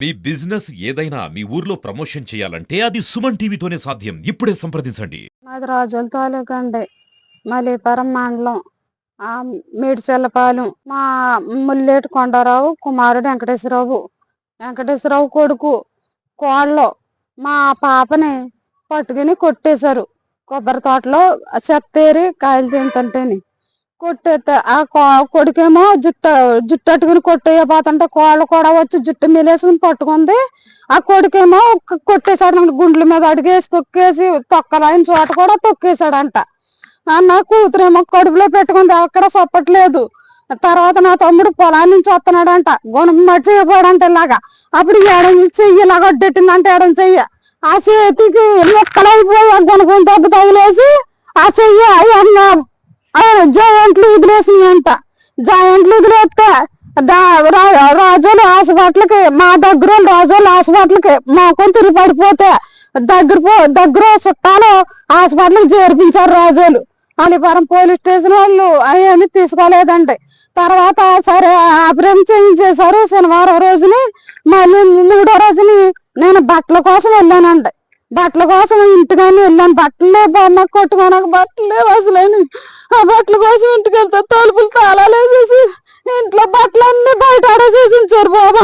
మీ business ఏదైనా మీ ఊర్లో promotion చేయాలంటే అది సుమన్ టీవీతోనే సాధ్యం. ఇప్పుడే సంప్రదించండి. మాది రాజుల తాలూకా అండి. మలీపురం మండలం మేడిచెల్లపాలెం. మా ముల్లేటి కొండారావు కుమారుడు వెంకటేశ్వరరావు. వెంకటేశ్వరరావు కొడుకు కోళ్ళు మా పాపని పట్టుకుని కొట్టేశారు. కొబ్బరి తోటలో చెత్తేరి కాయలు తింటుంటేని కొట్టేస్తే ఆ కొడుకేమో జుట్టు అట్టుకుని కొట్టేయబోతుంటే కోళ్ళు కూడా వచ్చి జుట్టు మిలేసుకుని పట్టుకుంది. ఆ కొడుకేమో కొట్టేశాడు, గుండ్ల మీద అడిగేసి తొక్కేసి తొక్కలైన చోట కూడా తొక్కేశాడంట. నా కూతురేమో కడుపులో పెట్టుకుంది, అక్కడ సొప్పట్లేదు. తర్వాత నా తమ్ముడు పొలాన్ని నుంచి వస్తున్నాడంట, గుణం మట్టి చేయబోడంట ఇలాగా. అప్పుడు ఎడం చెయ్యి ఇలా గొడ్డెట్టిందంటే ఎడం చెయ్యి ఆ చేతికి మొక్కలైపోయి గుణకం దెబ్బ తగిలేసి ఆ చెయ్యి జాయింట్లు వదిలేసినాయంట. జాయింట్లు వదిలేస్తే రాజోలు హాస్పిటల్కి, మా దగ్గర రాజోలు హాస్పిటల్కి మోకం తిరిగి పడిపోతే దగ్గర చుట్టాలు హాస్పిటల్కి చేర్పించారు రాజోలు. అలిపురం పోలీస్ స్టేషన్ వాళ్ళు అవన్నీ తీసుకోలేదండి. తర్వాత సరే ఆపరేషన్ చేయించేశారు. శనివారం రోజుని మళ్ళీ 3వ రోజుని నేను బట్టల కోసం వెళ్ళానండి. బట్టల కోసం ఇంటికాని వెళ్ళాను. బట్టలే బొమ్మ కొట్టుకోనక బట్టలే అసలేని. ఆ బట్టల కోసం ఇంటికి వెళ్తే తలుపులు తాళాలేసేసి ఇంట్లో బట్టలన్నీ బయట ఆడేసేసి ఉంచారు బాబా.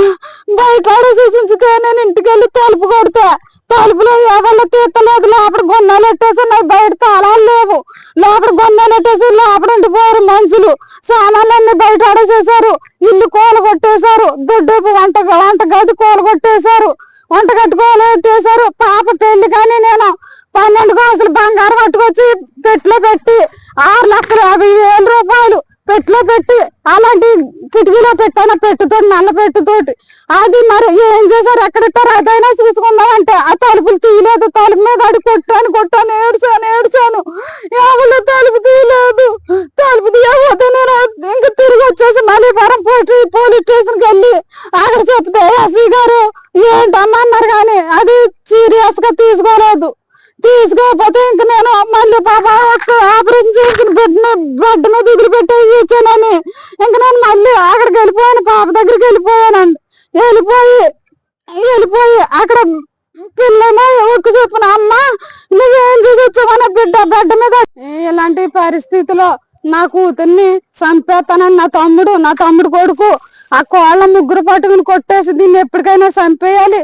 బయట ఆడేసేసి ఉంచితే నేను ఇంటికి వెళ్ళి తలుపు కొడితే తలుపులో ఎవరు తీర్తలేదు. లోపల గొన్నాలు పెట్టేసి నాకు బయట తాళాలు లేవు. లోపల గొన్నాలు పెట్టేసి లోపల ఉండిపోయారు మనుషులు. సామాన్లన్నీ బయట ఆడేసేసారు. ఇల్లు కూల కొట్టేశారు. దొడ్డు వంట గది కూల కొట్టేశారు. వంట కట్టుకోవాలి పెట్టేశారు. పాప పెళ్లి కానీ నేను 12 కాసులు బంగారం పట్టుకొచ్చి పెట్టిలో పెట్టి 6,50,000 రూపాయలు పెట్టిలో పెట్టి అలాంటి కిటికీలో పెట్టాను. పెట్టుతోటి నల్ల పెట్టుతోటి అది మరి ఏం చేశారు, ఎక్కడిట్టారు అదైనా చూసుకుందామంటే ఆ తలుపులు తీయలేదు. తలుపు మీద అడి కొట్టాను ఏడ్చాను. ఎవరు తలుపు తీయలేదు. తలుపు తీయకపోతే నేను ఇంకా తిరిగి వచ్చేసి మలీపురం పోలీస్ స్టేషన్కి వెళ్ళి అక్కడ చెప్తే ఎస్సీ గారు ఏంటమ్మా అన్నారు, కానీ అది సీరియస్ గా తీసుకోకపోతే ఇంక నేను మళ్ళీ పాప ఆపరేషన్ చేసిన బెడ్ మీద వదిలిపెట్టి ఇచ్చానని ఇంక నేను మళ్ళీ అక్కడికి వెళ్ళిపోయాను. పాప దగ్గరికి వెళ్ళిపోయానండి. వెళ్ళిపోయి అక్కడ పిల్లమో ఒక్క చెప్పిన అమ్మ నువ్వేం చేసి వచ్చావన్న బెడ్ మీద. ఇలాంటి పరిస్థితిలో నా కూతుర్ని చంపేస్తానని నా తమ్ముడు కొడుకు ఆ కోళ్ళ ముగ్గురు పట్టుకుని కొట్టేసి దీన్ని ఎప్పటికైనా చంపేయాలి.